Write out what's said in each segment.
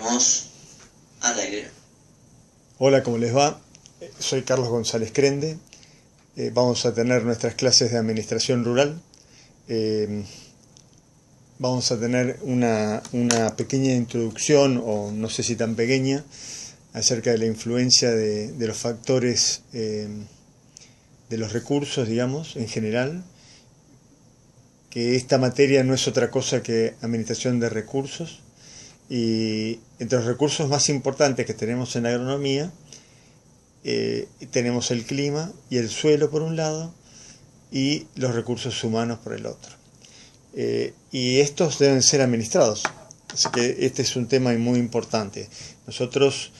Salimos al aire. Hola, ¿cómo les va? Soy Carlos González Crende. Vamos a tener nuestras clases de administración rural. Vamos a tener una pequeña introducción, o no sé si tan pequeña, acerca de la influencia de los factores de los recursos, digamos, en general, que esta materia no es otra cosa que administración de recursos, y entre los recursos más importantes que tenemos en la agronomía tenemos el clima y el suelo por un lado y los recursos humanos por el otro, y estos deben ser administrados, así que este es un tema muy importante. Nosotros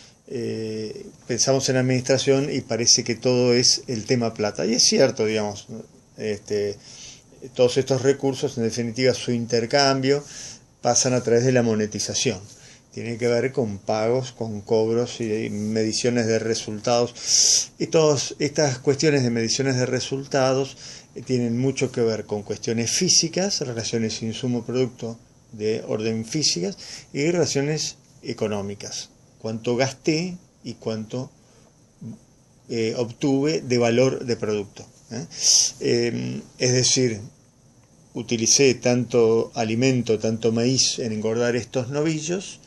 pensamos en administración y parece que todo es el tema plata, y es cierto, digamos, todos estos recursos, en definitiva su intercambio, pasan a través de la monetización. Tiene que ver con pagos, con cobros y mediciones de resultados. Y todas estas cuestiones de mediciones de resultados tienen mucho que ver con cuestiones físicas, relaciones insumo-producto de orden físicas, y relaciones económicas. Cuánto gasté y cuánto obtuve de valor de producto. Es decir, utilicé tanto alimento, tanto maíz en engordar estos novillos,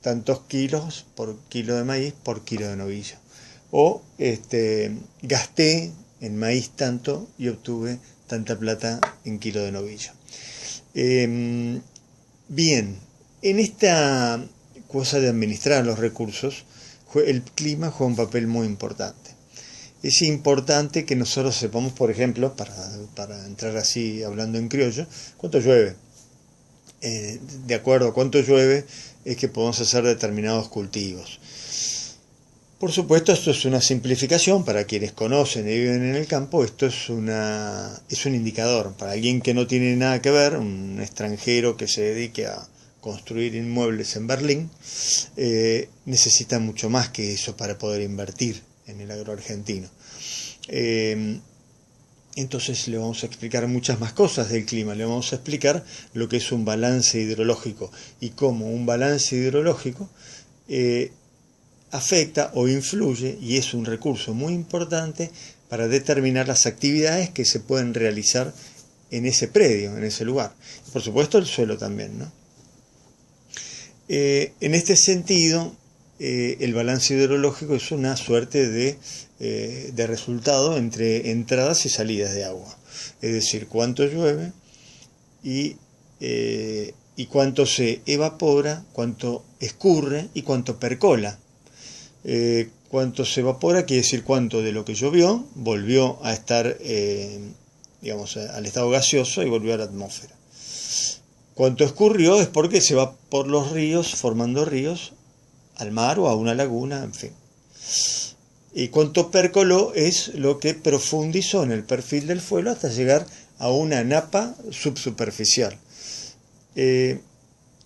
tantos kilos por kilo de maíz por kilo de novillo. O gasté en maíz tanto y obtuve tanta plata en kilo de novillo. Bien, en esta cosa de administrar los recursos, el clima juega un papel muy importante. Es importante que nosotros sepamos, por ejemplo, para entrar así hablando en criollo, cuánto llueve. De acuerdo a cuánto llueve es que podemos hacer determinados cultivos. Por supuesto, esto es una simplificación para quienes conocen y viven en el campo. Esto es un indicador. Para alguien que no tiene nada que ver, un extranjero que se dedique a construir inmuebles en Berlín, necesita mucho más que eso para poder invertir en el agro argentino. Entonces le vamos a explicar muchas más cosas del clima. Le vamos a explicar lo que es un balance hidrológico y cómo un balance hidrológico afecta o influye, y es un recurso muy importante para determinar las actividades que se pueden realizar en ese predio, en ese lugar. Y por supuesto el suelo también, ¿no? En este sentido, el balance hidrológico es una suerte de resultado entre entradas y salidas de agua. Es decir, cuánto llueve y cuánto se evapora, cuánto escurre y cuánto percola. Cuánto se evapora quiere decir cuánto de lo que llovió volvió a estar, digamos, al estado gaseoso y volvió a la atmósfera. Cuánto escurrió es porque se va por los ríos, formando ríos, al mar o a una laguna, en fin. Y cuánto percoló es lo que profundizó en el perfil del suelo hasta llegar a una napa subsuperficial. Y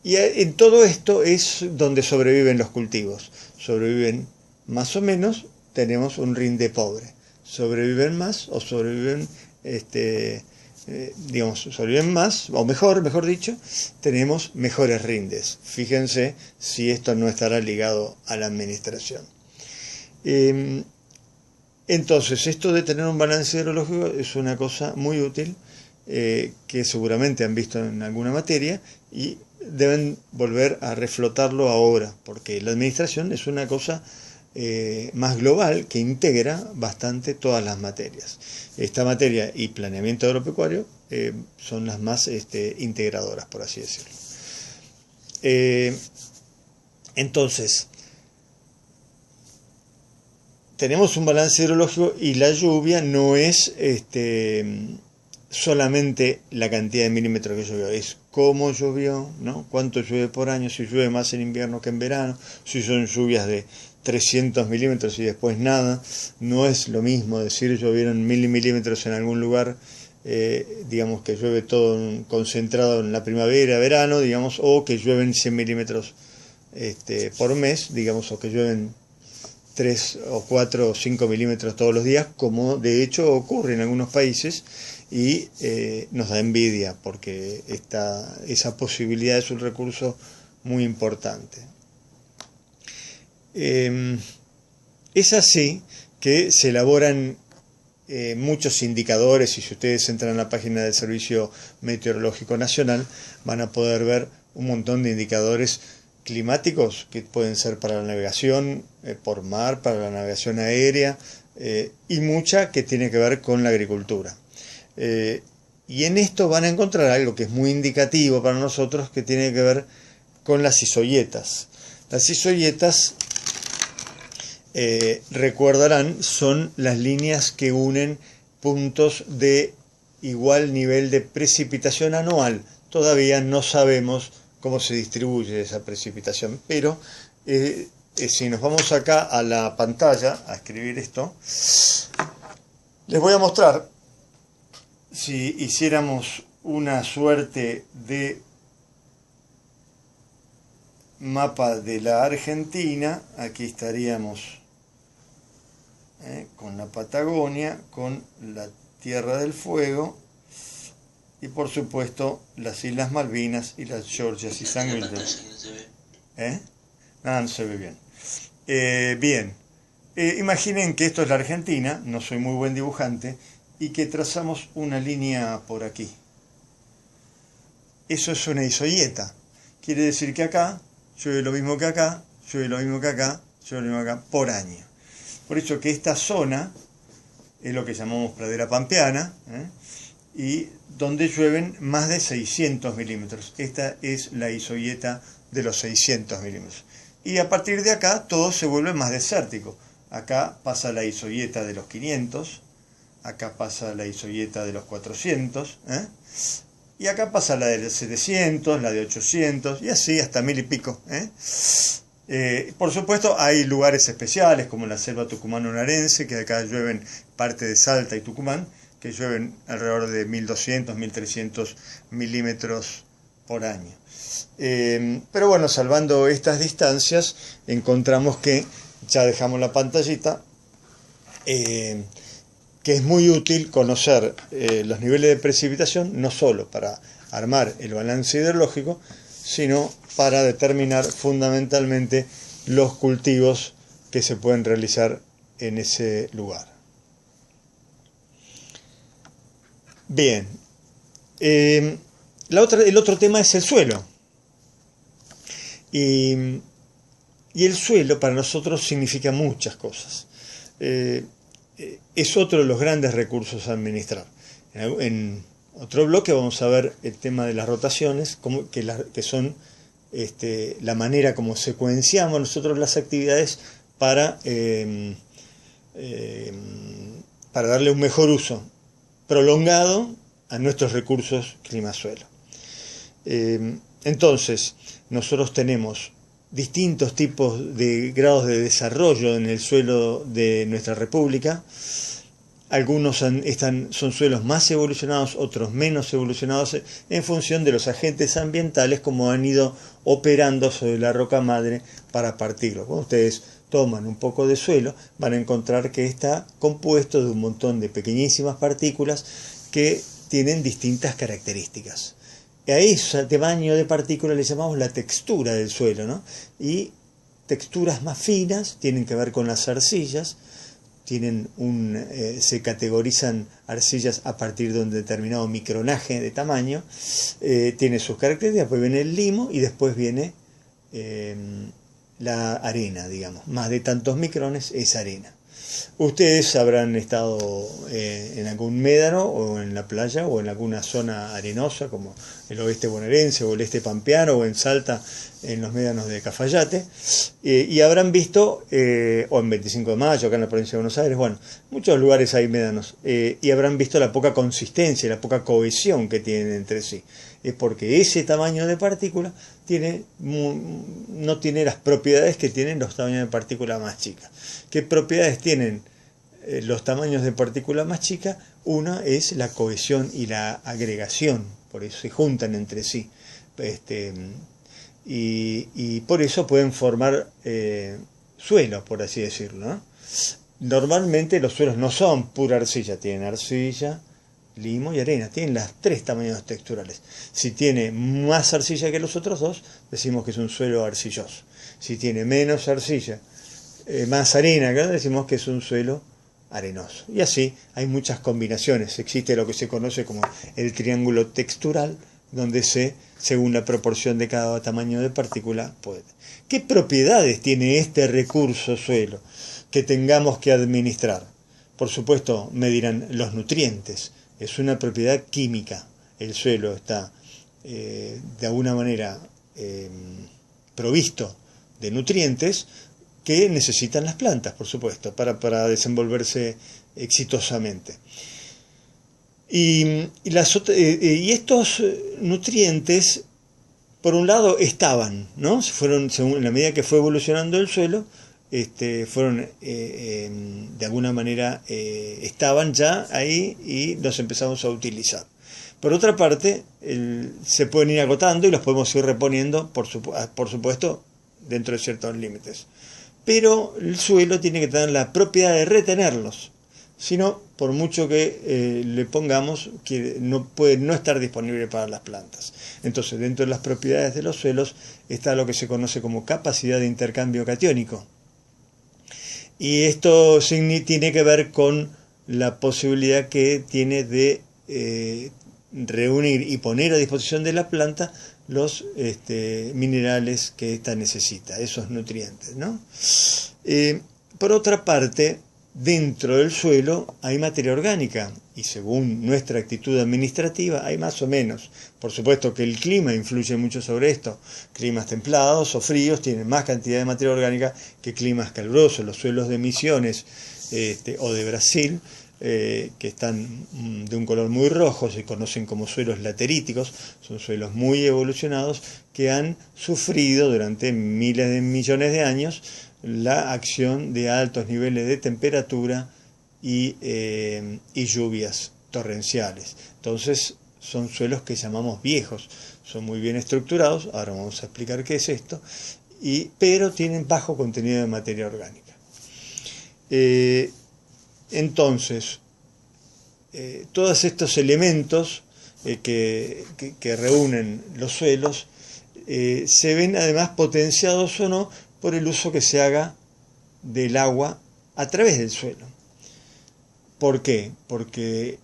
en todo esto es donde sobreviven los cultivos. Sobreviven más o menos, tenemos un rinde pobre. Sobreviven más o sobreviven, sobreviven más, o mejor dicho, tenemos mejores rindes. Fíjense si esto no estará ligado a la administración. Entonces, esto de tener un balance hidrológico es una cosa muy útil, que seguramente han visto en alguna materia y deben volver a reflotarlo ahora, porque la administración es una cosa más global que integra bastante todas las materias. Esta materia y planeamiento agropecuario son las más integradoras, por así decirlo. Entonces, tenemos un balance hidrológico y la lluvia no es solamente la cantidad de milímetros que llovió, es cómo llovió, ¿no? Cuánto llueve por año, si llueve más en invierno que en verano, si son lluvias de 300 milímetros y después nada. No es lo mismo decir llovieron 1000 milímetros en algún lugar, digamos que llueve todo concentrado en la primavera, verano, digamos, o que llueven 100 milímetros por mes, digamos, o que llueven 3 o 4 o 5 milímetros todos los días, como de hecho ocurre en algunos países, y nos da envidia porque esa posibilidad es un recurso muy importante. Es así que se elaboran muchos indicadores, y si ustedes entran a la página del Servicio Meteorológico Nacional van a poder ver un montón de indicadores climáticos que pueden ser para la navegación por mar, para la navegación aérea, y mucha que tiene que ver con la agricultura. Y en esto van a encontrar algo que es muy indicativo para nosotros, que tiene que ver con las isoyetas. Las isoyetas, recordarán, son las líneas que unen puntos de igual nivel de precipitación anual. Todavía no sabemos cómo se distribuye esa precipitación, pero si nos vamos acá a la pantalla a escribir esto, les voy a mostrar, si hiciéramos una suerte de mapa de la Argentina, aquí estaríamos con la Patagonia, con la Tierra del Fuego y por supuesto las Islas Malvinas y las Georgias y San Miguel. No se ve bien. Bien, imaginen que esto es la Argentina, no soy muy buen dibujante, y que trazamos una línea por aquí. Eso es una isoyeta. Quiere decir que acá llueve lo mismo que acá, llueve lo mismo que acá, llueve lo mismo que acá, por año. Por eso que esta zona es lo que llamamos pradera pampeana, y donde llueven más de 600 milímetros. Esta es la isoyeta de los 600 milímetros. Y a partir de acá todo se vuelve más desértico. Acá pasa la isoyeta de los 500, acá pasa la isoyeta de los 400, y acá pasa la de 700, la de 800, y así hasta 1000 y pico. Por supuesto hay lugares especiales como la selva tucumano-bonaerense, que acá llueven parte de Salta y Tucumán, que llueven alrededor de 1200, 1300 milímetros por año. Pero bueno, salvando estas distancias, encontramos que, ya dejamos la pantallita, que es muy útil conocer los niveles de precipitación, no solo para armar el balance hidrológico, sino para determinar fundamentalmente los cultivos que se pueden realizar en ese lugar. Bien, el otro tema es el suelo. Y el suelo para nosotros significa muchas cosas. Es otro de los grandes recursos a administrar. En otro bloque vamos a ver el tema de las rotaciones, que son la manera como secuenciamos nosotros las actividades para darle un mejor uso prolongado a nuestros recursos clima-suelo. Entonces, nosotros tenemos distintos tipos de grados de desarrollo en el suelo de nuestra república. Algunos son suelos más evolucionados, otros menos evolucionados, en función de los agentes ambientales como han ido operando sobre la roca madre para partirlo. Cuando ustedes toman un poco de suelo, van a encontrar que está compuesto de un montón de pequeñísimas partículas que tienen distintas características. A ese tamaño de partículas le llamamos la textura del suelo, ¿no? Y texturas más finas tienen que ver con las arcillas. Se categorizan arcillas a partir de un determinado micronaje de tamaño. Tiene sus características, después viene el limo y después viene la arena, digamos. Más de tantos micrones es arena. Ustedes habrán estado en algún médano o en la playa o en alguna zona arenosa como el oeste bonaerense o el este pampeano o en Salta en los médanos de Cafayate, y habrán visto, o en 25 de mayo acá en la provincia de Buenos Aires, bueno, muchos lugares hay médanos, y habrán visto la poca consistencia, la poca cohesión que tienen entre sí. Es porque ese tamaño de partícula no tiene las propiedades que tienen los tamaños de partícula más chicas. ¿Qué propiedades tienen los tamaños de partícula más chica? Una es la cohesión y la agregación, por eso se juntan entre sí. Y por eso pueden formar suelos, por así decirlo, ¿no? Normalmente los suelos no son pura arcilla, tienen arcilla, limo y arena. Tienen los 3 tamaños texturales. Si tiene más arcilla que los otros 2, decimos que es un suelo arcilloso. Si tiene menos arcilla, más arena, acá decimos que es un suelo arenoso. Y así hay muchas combinaciones. Existe lo que se conoce como el triángulo textural, donde según la proporción de cada tamaño de partícula, puede. ¿Qué propiedades tiene este recurso suelo que tengamos que administrar? Por supuesto, me dirán los nutrientes. Es una propiedad química. El suelo está de alguna manera provisto de nutrientes que necesitan las plantas, por supuesto, para desenvolverse exitosamente. Y estos nutrientes, por un lado, estaban, ¿no? Fueron, según, en la medida que fue evolucionando el suelo, fueron de alguna manera estaban ya ahí y los empezamos a utilizar. Por otra parte, se pueden ir agotando y los podemos ir reponiendo, por supuesto, dentro de ciertos límites. Pero el suelo tiene que tener la propiedad de retenerlos. Si no, por mucho que le pongamos, que no puede no estar disponible para las plantas. Entonces, dentro de las propiedades de los suelos está lo que se conoce como capacidad de intercambio catiónico. Y esto tiene que ver con la posibilidad que tiene de reunir y poner a disposición de la planta los minerales que ésta necesita, esos nutrientes, ¿no? Por otra parte, dentro del suelo hay materia orgánica y según nuestra actitud administrativa hay más o menos. Por supuesto que el clima influye mucho sobre esto. Climas templados o fríos tienen más cantidad de materia orgánica que climas calurosos. Los suelos de Misiones o de Brasil, que están de un color muy rojo, se conocen como suelos lateríticos, son suelos muy evolucionados que han sufrido durante miles de millones de años la acción de altos niveles de temperatura y lluvias torrenciales. Entonces son suelos que llamamos viejos, son muy bien estructurados, ahora vamos a explicar qué es esto, pero tienen bajo contenido de materia orgánica. Entonces, todos estos elementos que reúnen los suelos se ven además potenciados o no por el uso que se haga del agua a través del suelo. ¿Por qué? Porque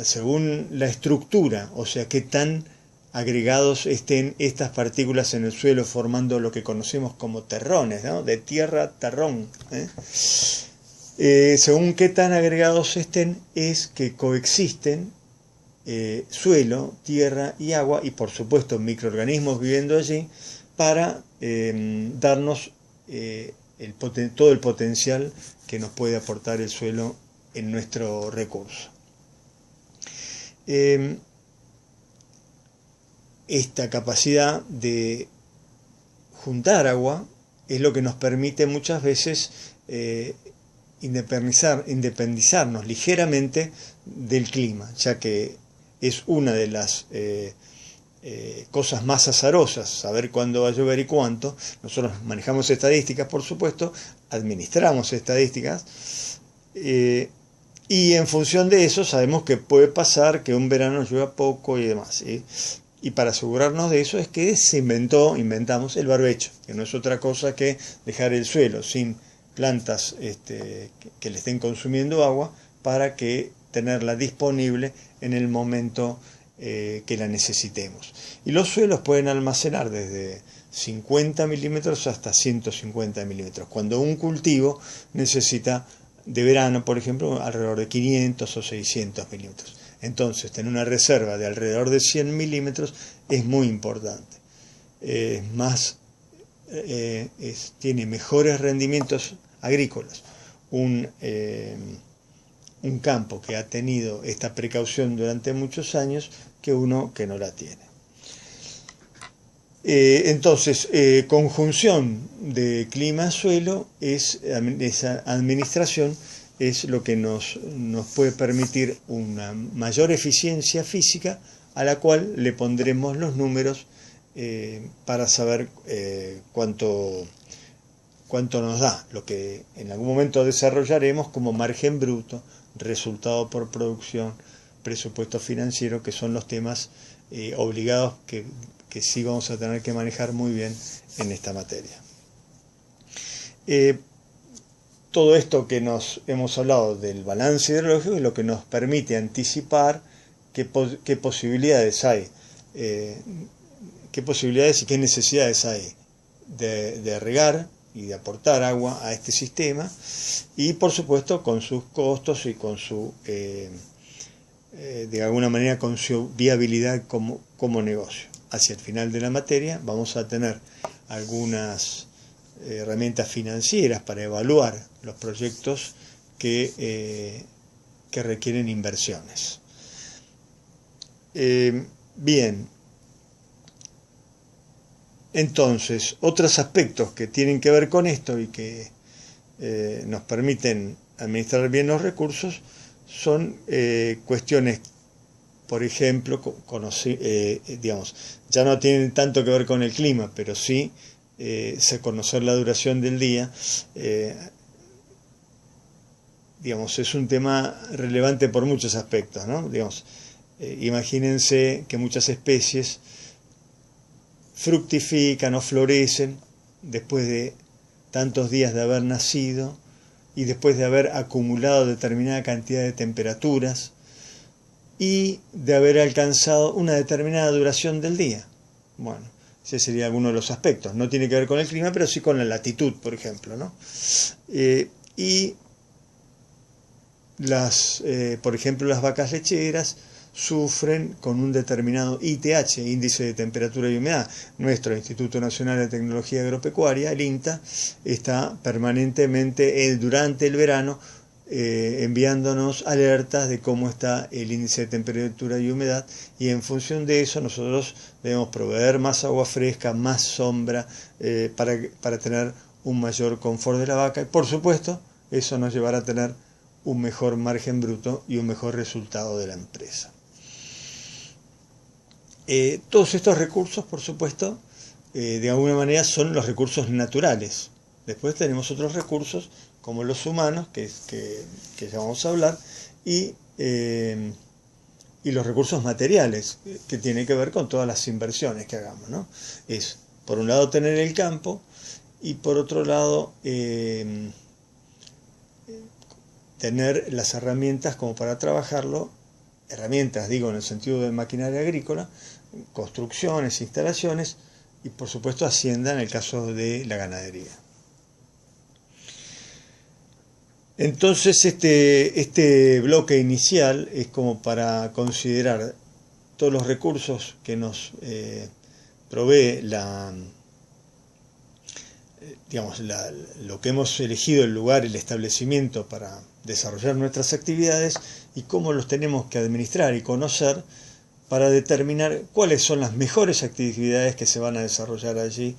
según la estructura, o sea, qué tan agregados estén estas partículas en el suelo formando lo que conocemos como terrones, ¿no? De tierra, terrón. Según qué tan agregados estén, es que coexisten suelo, tierra y agua, y por supuesto microorganismos viviendo allí, para darnos todo el potencial que nos puede aportar el suelo en nuestro recurso. Esta capacidad de juntar agua es lo que nos permite muchas veces independizarnos ligeramente del clima, ya que es una de las cosas más azarosas, saber cuándo va a llover y cuánto. Nosotros manejamos estadísticas, por supuesto, administramos estadísticas, y en función de eso sabemos que puede pasar que un verano llueva poco y demás, ¿sí? Y para asegurarnos de eso es que inventamos el barbecho, que no es otra cosa que dejar el suelo sin plantas que le estén consumiendo agua para que tenerla disponible en el momento que la necesitemos. Y los suelos pueden almacenar desde 50 milímetros hasta 150 milímetros, cuando un cultivo necesita de verano, por ejemplo, alrededor de 500 o 600 milímetros. Entonces, tener una reserva de alrededor de 100 milímetros es muy importante. Tiene mejores rendimientos agrícolas. Un campo que ha tenido esta precaución durante muchos años que uno que no la tiene. Entonces, conjunción de clima-suelo, esa administración es lo que nos puede permitir una mayor eficiencia física, a la cual le pondremos los números para saber cuánto nos da, lo que en algún momento desarrollaremos como margen bruto, resultado por producción, presupuesto financiero, que son los temas obligados que sí vamos a tener que manejar muy bien en esta materia. Todo esto que nos hemos hablado del balance hidrológico es lo que nos permite anticipar qué posibilidades hay, qué posibilidades y qué necesidades hay de regar y de aportar agua a este sistema, y por supuesto con sus costos y con su de alguna manera con su viabilidad como negocio. Hacia el final de la materia vamos a tener algunas herramientas financieras para evaluar los proyectos que requieren inversiones. Bien, entonces, otros aspectos que tienen que ver con esto y que nos permiten administrar bien los recursos son cuestiones, por ejemplo, digamos, ya no tienen tanto que ver con el clima, pero sí conocer la duración del día. Digamos, es un tema relevante por muchos aspectos, ¿no? Digamos, imagínense que muchas especies fructifican o florecen después de tantos días de haber nacido y después de haber acumulado determinada cantidad de temperaturas y de haber alcanzado una determinada duración del día. Bueno, ese sería alguno de los aspectos. No tiene que ver con el clima, pero sí con la latitud, por ejemplo, ¿no? Por ejemplo, las vacas lecheras sufren con un determinado ITH, índice de temperatura y humedad. Nuestro Instituto Nacional de Tecnología Agropecuaria, el INTA, está permanentemente durante el verano enviándonos alertas de cómo está el índice de temperatura y humedad, y en función de eso nosotros debemos proveer más agua fresca, más sombra, para tener un mayor confort de la vaca, y por supuesto eso nos llevará a tener un mejor margen bruto y un mejor resultado de la empresa. Todos estos recursos, por supuesto, de alguna manera son los recursos naturales. Después tenemos otros recursos como los humanos, que ya vamos a hablar, y los recursos materiales, que tienen que ver con todas las inversiones que hagamos, ¿no? Es, por un lado, tener el campo, y por otro lado, tener las herramientas como para trabajarlo, herramientas, digo, en el sentido de maquinaria agrícola, construcciones, instalaciones, y por supuesto hacienda en el caso de la ganadería. Entonces este bloque inicial es como para considerar todos los recursos que nos provee lo que hemos elegido, el lugar, el establecimiento para desarrollar nuestras actividades, y cómo los tenemos que administrar y conocer para determinar cuáles son las mejores actividades que se van a desarrollar allí,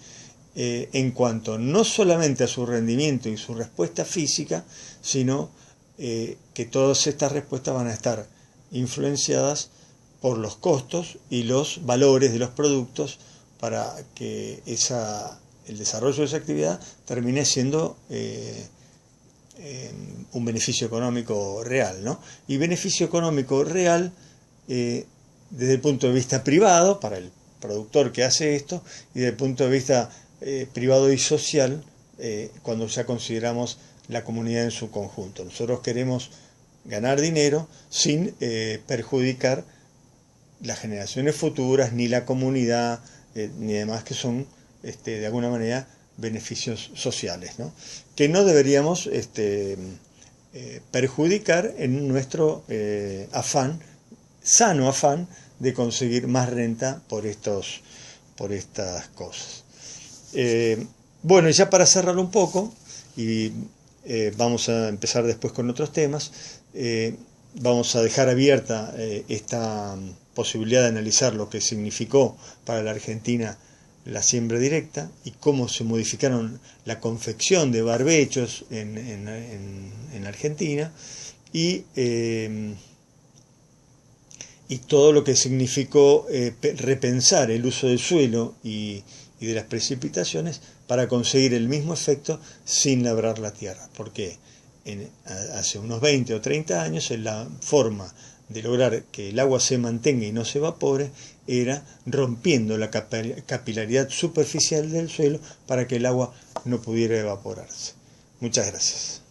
en cuanto no solamente a su rendimiento y su respuesta física, sino que todas estas respuestas van a estar influenciadas por los costos y los valores de los productos, para que el desarrollo de esa actividad termine siendo un beneficio económico real, ¿no? Y beneficio económico real desde el punto de vista privado, para el productor que hace esto, y desde el punto de vista privado y social, cuando ya consideramos la comunidad en su conjunto. Nosotros queremos ganar dinero sin perjudicar las generaciones futuras, ni la comunidad, ni demás, que son de alguna manera beneficios sociales, ¿no? Que no deberíamos perjudicar en nuestro sano afán de conseguir más renta por estas cosas. Bueno, ya para cerrar un poco, y vamos a empezar después con otros temas, vamos a dejar abierta esta posibilidad de analizar lo que significó para la Argentina la siembra directa y cómo se modificaron la confección de barbechos en Argentina, y todo lo que significó repensar el uso del suelo y de las precipitaciones para conseguir el mismo efecto sin labrar la tierra, porque hace unos 20 o 30 años la forma de lograr que el agua se mantenga y no se evapore era rompiendo la capilaridad superficial del suelo para que el agua no pudiera evaporarse. Muchas gracias.